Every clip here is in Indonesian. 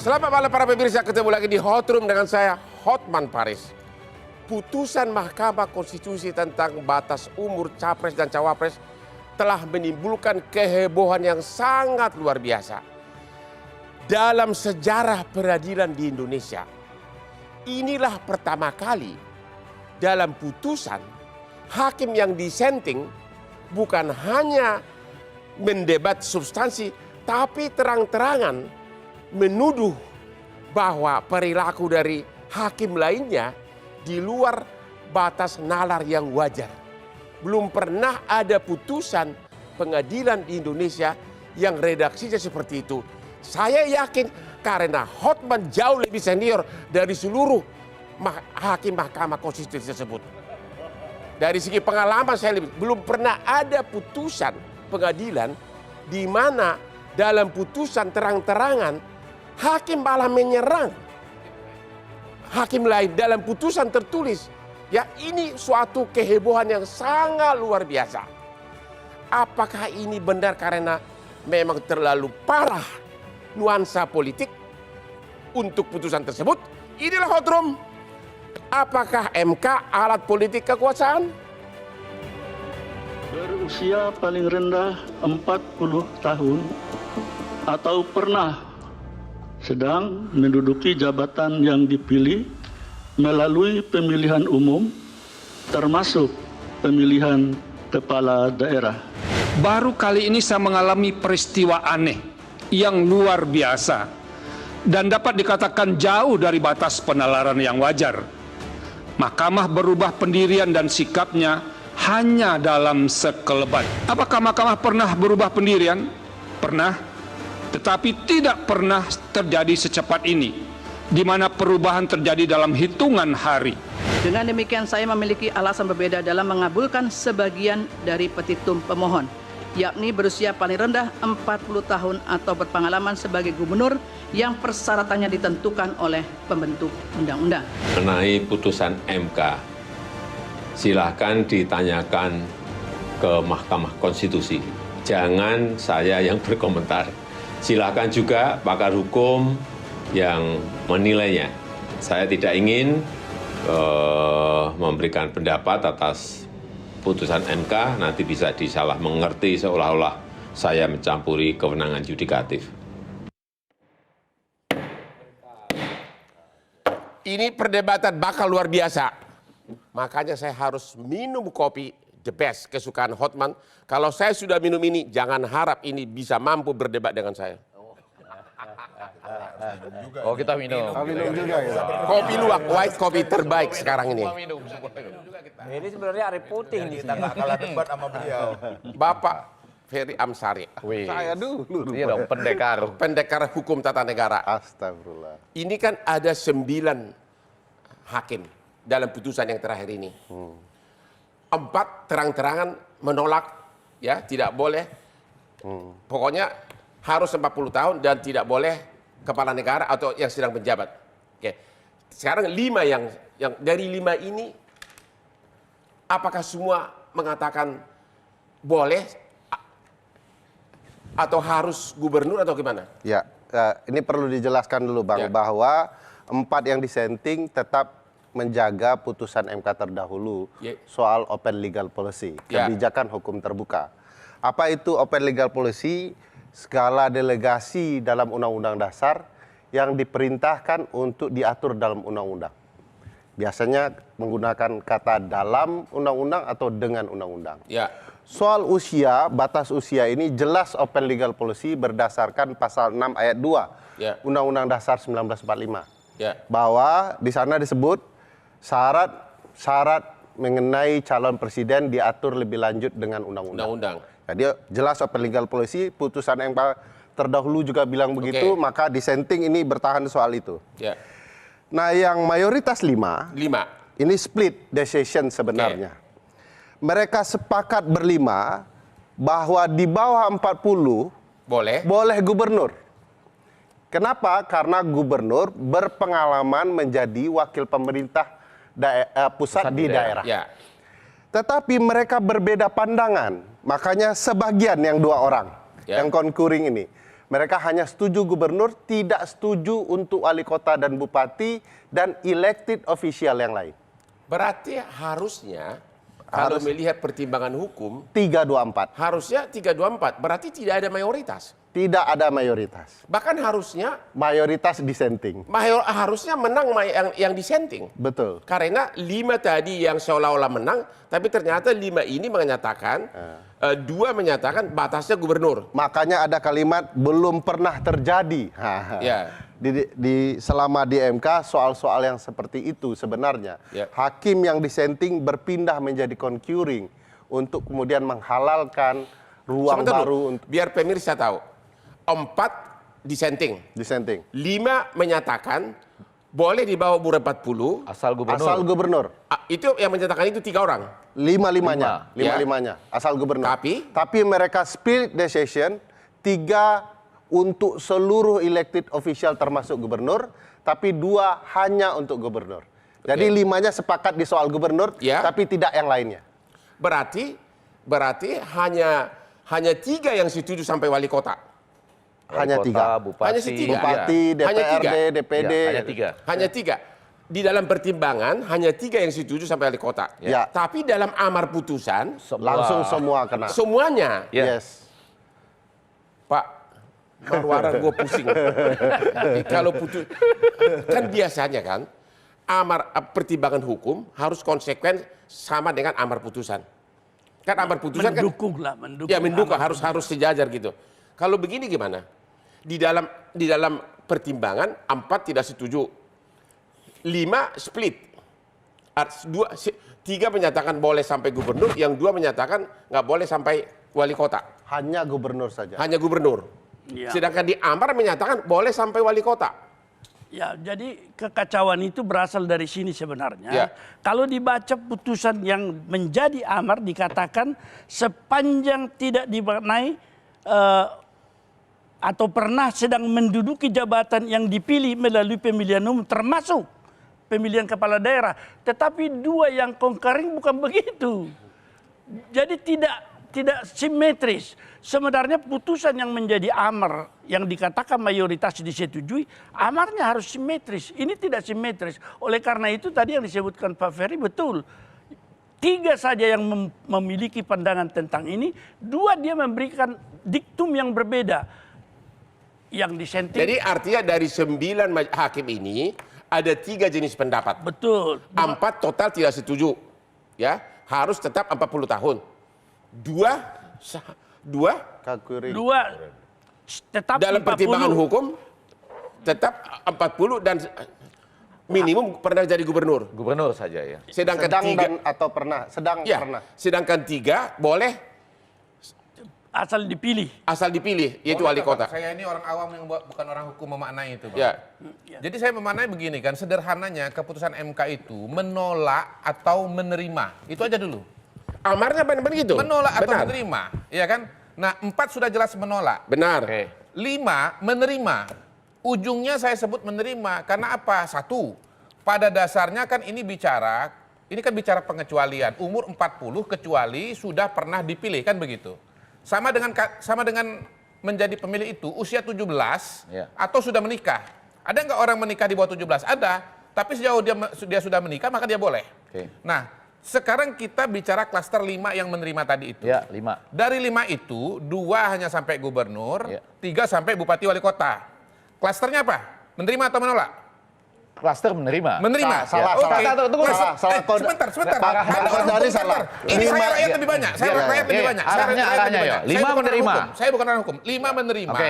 Selamat malam para pemirsa, ketemu lagi di Hot Room dengan saya, Hotman Paris. Putusan Mahkamah Konstitusi tentang batas umur capres dan cawapres telah menimbulkan kehebohan yang sangat luar biasa dalam sejarah peradilan di Indonesia. Inilah pertama kali dalam putusan hakim yang dissenting bukan hanya mendebat substansi, tapi terang-terangan menuduh bahwa perilaku dari hakim lainnya di luar batas nalar yang wajar. Belum pernah ada putusan pengadilan di Indonesia yang redaksinya seperti itu. Saya yakin karena Hotman jauh lebih senior dari seluruh hakim Mahkamah Konstitusi tersebut. Dari segi pengalaman saya belum pernah ada putusan pengadilan di mana dalam putusan terang-terangan hakim malah menyerang hakim lain dalam putusan tertulis. Ya, ini suatu kehebohan yang sangat luar biasa. Apakah ini benar karena memang terlalu parah nuansa politik untuk putusan tersebut? Inilah Hot Room. Apakah MK alat politik kekuasaan? Berusia paling rendah 40 tahun atau pernah sedang menduduki jabatan yang dipilih melalui pemilihan umum termasuk pemilihan kepala daerah. Baru kali ini saya mengalami peristiwa aneh yang luar biasa dan dapat dikatakan jauh dari batas penalaran yang wajar. Mahkamah berubah pendirian dan sikapnya hanya dalam sekelebat. Apakah mahkamah pernah berubah pendirian? Pernah. Tetapi tidak pernah terjadi secepat ini, di mana perubahan terjadi dalam hitungan hari. Dengan demikian saya memiliki alasan berbeda dalam mengabulkan sebagian dari petitum pemohon, yakni berusia paling rendah 40 tahun atau berpengalaman sebagai gubernur yang persyaratannya ditentukan oleh pembentuk undang-undang. Mengenai putusan MK, silahkan ditanyakan ke Mahkamah Konstitusi. Jangan saya yang berkomentar. Silakan juga pakar hukum yang menilainya. Saya tidak ingin memberikan pendapat atas putusan MK, nanti bisa disalah mengerti seolah-olah saya mencampuri kewenangan yudikatif. Ini perdebatan bakal luar biasa. Makanya saya harus minum kopi the best kesukaan Hotman. Kalau saya sudah minum ini, jangan harap ini bisa mampu berdebat dengan saya. Oh, kita minum. Minum juga ya. Kopi luwak, white kopi terbaik sekarang ini. Ini sebenarnya air putih nih. Kita nggak kalah debat sama beliau. Bapak Ferry Amsari. Saya dulu. Iya dong, pendekar. Pendekar hukum tata negara. Astagfirullah. Ini kan ada 9 hakim dalam putusan yang terakhir ini. 4 terang-terangan menolak, ya tidak boleh. Pokoknya harus 40 tahun dan tidak boleh kepala negara atau yang sedang menjabat. Oke. Sekarang 5 yang dari 5 ini, apakah semua mengatakan boleh atau harus gubernur atau gimana? Ya, ini perlu dijelaskan dulu Bang, bahwa 4 yang dissenting tetap menjaga putusan MK terdahulu soal open legal policy, kebijakan hukum terbuka. Apa itu open legal policy? Skala delegasi dalam Undang-Undang Dasar yang diperintahkan untuk diatur dalam undang-undang. Biasanya menggunakan kata dalam undang-undang atau dengan undang-undang. Soal usia, batas usia ini jelas open legal policy berdasarkan pasal 6 ayat 2 Undang-Undang Dasar 1945. Bahwa di sana disebut syarat mengenai calon presiden diatur lebih lanjut dengan undang-undang. Jadi jelas open legal policy, putusan yang terdahulu juga bilang begitu, maka dissenting ini bertahan soal itu. Nah, yang mayoritas 5 ini split decision sebenarnya. Mereka sepakat berlima bahwa di bawah 40 boleh gubernur. Kenapa? Karena gubernur berpengalaman menjadi wakil pemerintah pusat di daerah. Tetapi mereka berbeda pandangan. Makanya sebagian yang 2 orang yang concurring ini Mereka hanya setuju gubernur, tidak setuju untuk wali kota dan bupati dan elected official yang lain. Berarti harusnya kalau melihat pertimbangan hukum 324. harusnya 324. Berarti tidak ada mayoritas. Tidak ada mayoritas. Bahkan harusnya Mayoritas dissenting. harusnya menang yang dissenting. Betul. Karena 5 tadi yang seolah-olah menang, tapi ternyata 5 ini menyatakan 2 menyatakan batasnya gubernur. Makanya ada kalimat belum pernah terjadi. Ya. Selama di MK soal-soal yang seperti itu sebenarnya hakim yang dissenting berpindah menjadi concurring untuk kemudian menghalalkan ruang Sebentar baru dulu, untuk biar pemirsa tahu. 4 dissenting. 5 menyatakan boleh di bawah umur 40 Asal gubernur. asal gubernur. Itu yang menyatakan itu 3 orang. 5-5-nya, Ya. 5-5-nya asal gubernur. Tapi mereka split decision 3 untuk seluruh elected official termasuk gubernur, tapi 2 hanya untuk gubernur. Jadi 5-nya sepakat di soal gubernur, tapi tidak yang lainnya. Berarti hanya 3 yang setuju sampai wali kota. Hanya 3. Bupati, DPRD, DPD. Hanya 3. Di dalam pertimbangan hanya 3 yang setuju sampai wali kota. Ya. Tapi dalam amar putusan Langsung semua kena. Semuanya. Yes. Pak Marwara gue pusing. Kalau putus kan biasanya kan pertimbangan hukum harus konsekuen sama dengan amar putusan. Kan amar putusan mendukung. Ya mendukung harus sejajar gitu. Kalau begini gimana? Di dalam pertimbangan 4 tidak setuju. 5 split. 3 menyatakan boleh sampai gubernur, yang 2 menyatakan nggak boleh sampai wali kota. Hanya gubernur saja. Hanya gubernur. Ya. Sedangkan di amar menyatakan boleh sampai wali kota. Ya, jadi kekacauan itu berasal dari sini sebenarnya. Ya. Kalau dibaca putusan yang menjadi amar dikatakan sepanjang tidak dimaknai atau pernah sedang menduduki jabatan yang dipilih melalui pemilihan umum termasuk pemilihan kepala daerah. Tetapi 2 yang concurring bukan begitu. Jadi tidak simetris. Sebenarnya putusan yang menjadi amar yang dikatakan mayoritas disetujui, amarnya harus simetris. Ini tidak simetris. Oleh karena itu tadi yang disebutkan Pak Ferry betul. 3 saja yang memiliki pandangan tentang ini, 2 dia memberikan diktum yang berbeda. Yang dissenting. Jadi artinya dari 9 hakim ini ada 3 jenis pendapat. Betul. 4 total tidak setuju. Ya, harus tetap 40 tahun. 2 tetap dalam 40. pertimbangan hukum tetap 40 dan minimum pernah jadi gubernur. Gubernur saja ya. Sedangkan 3 atau pernah. Pernah. Sedangkan 3 boleh asal dipilih yaitu wali kota. Saya ini orang awam yang bukan orang hukum memaknai itu, Bang. Ya. Jadi saya memaknai begini kan, sederhananya keputusan MK itu menolak atau menerima. Itu aja dulu. Amarnya benar gitu. Menolak atau menerima, ya kan? Nah, 4 sudah jelas menolak. Benar. 5 menerima. Ujungnya saya sebut menerima karena apa? 1. Pada dasarnya kan ini kan bicara pengecualian. Umur 40 kecuali sudah pernah dipilih, kan begitu. Sama dengan menjadi pemilih itu usia 17 atau sudah menikah. Ada nggak orang menikah di bawah 17? Ada. Tapi sejauh dia sudah menikah maka dia boleh. Nah, sekarang kita bicara klaster 5 yang menerima tadi itu. Ya, 5. Dari 5 itu 2 hanya sampai gubernur, 3 sampai bupati wali kota. Klasternya apa? Menerima atau menolak? Klaster menerima. Menerima. Salah. Sebentar. Ini saya rakyat lebih banyak. Arahnya ya. 5 menerima. Saya bukan orang hukum. 5 menerima.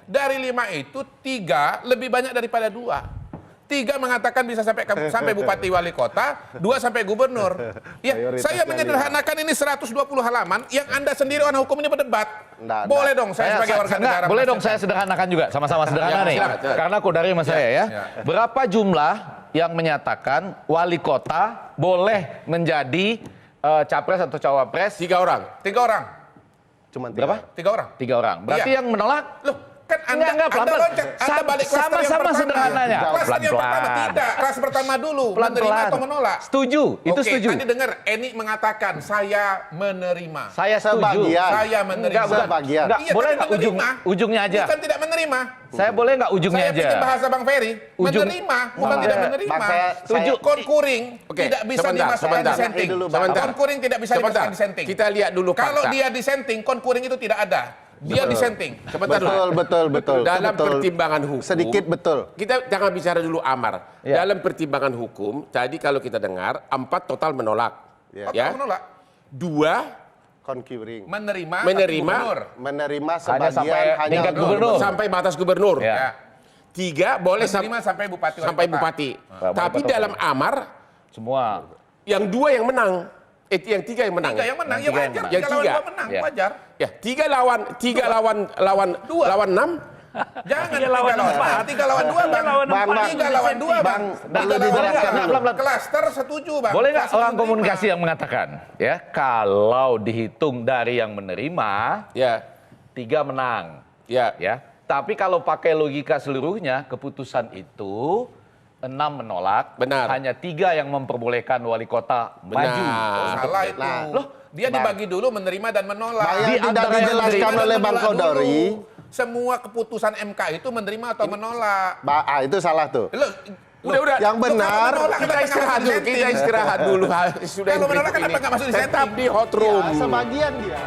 Dari 5 itu 3 lebih banyak daripada 2. 3 mengatakan bisa sampai bupati wali kota, 2 sampai gubernur. Ya, saya menyederhanakan ini 120 halaman yang Anda sendiri orang hukum ini berdebat. Boleh dong saya sebagai warga negara. Boleh dong saya sederhanakan juga, sama-sama sederhana nih. Karena kodari sama saya ya. Berapa jumlah yang menyatakan wali kota boleh menjadi capres atau cawapres? 3 orang. 3 orang. Cuma 3. Berapa? 3 orang. 3 orang. Berarti yang menolak? Loh, Kan Anda loncat, Anda balik klaster yang Sama-sama pertama. sederhananya. Klaster yang pertama tidak, klaster pertama dulu, menerima atau menolak. Setuju, itu Oke, setuju. tadi dengar Eni mengatakan saya menerima. Saya setuju. Sebagian. Saya menerima. Sebagian. Enggak, Iya, boleh tapi nggak menerima. ujungnya aja? Bukan tidak menerima. Saya boleh nggak ujungnya Saya aja? pikir bahasa Bang Ferry, menerima, bukan tidak menerima. Bang, saya- Setuju. Konkuring Oke, tidak bisa sebentar, dimasukkan sebentar. dissenting. Dulu, Bang. Sebentar. Konkuring tidak bisa Sebentar. dimasukkan dissenting. Kita lihat dulu Kalau fakta. dia dissenting, konkuring itu tidak ada. Dia dissenting. Sebentar Betul. Dalam Betul. pertimbangan hukum. Sedikit betul. Kita jangan bicara dulu amar. Ya. Dalam pertimbangan hukum, tadi kalau kita dengar 4 total menolak. Ya. Ya. Menolak. 2 Concurring. Menerima. Menerima. tapi gubernur. Menerima Hanya sampai sebagian hanya tingkat gubernur. sampai batas gubernur. Ya. Ya. 3 boleh Menerima sampai bupati. wali sampai kota. bupati. Wali Tapi kota. dalam amar Semua. yang 2 yang menang. Yang 3 yang menang. Tiga yang menang, ya Yang wajar. tiga yang Tiga lawan tiga. dua menang, Ya. wajar. Ya, 3 lawan Dua. 6. Jangan Tiga lawan empat. 3 lawan 2, Bang. Bang, 3 lawan 2, Bang. perlu dijelaskan dulu. Klaster setuju, Bang. Boleh nggak Klaster orang menerima. komunikasi yang mengatakan, ya kalau dihitung dari yang menerima, Ya. 3 menang, Ya. ya. Tapi kalau pakai logika seluruhnya, keputusan itu 6 menolak, Benar. hanya 3 yang memperbolehkan wali kota Benar. maju. Salah itu. Nah, Loh, dia dibagi dulu menerima dan menolak. Yang Di tidak antara yang dijelaskan menerima oleh Dan Bang menolak Kodari. dulu. Semua keputusan MK itu menerima atau menolak. Itu salah tuh. Loh, Udah. Yang benar, Kita istirahat dulu. Sudah Kalau yang menolak berikut kenapa ini. nggak masuk di Tetap setting? di hot room. Sebagian dia.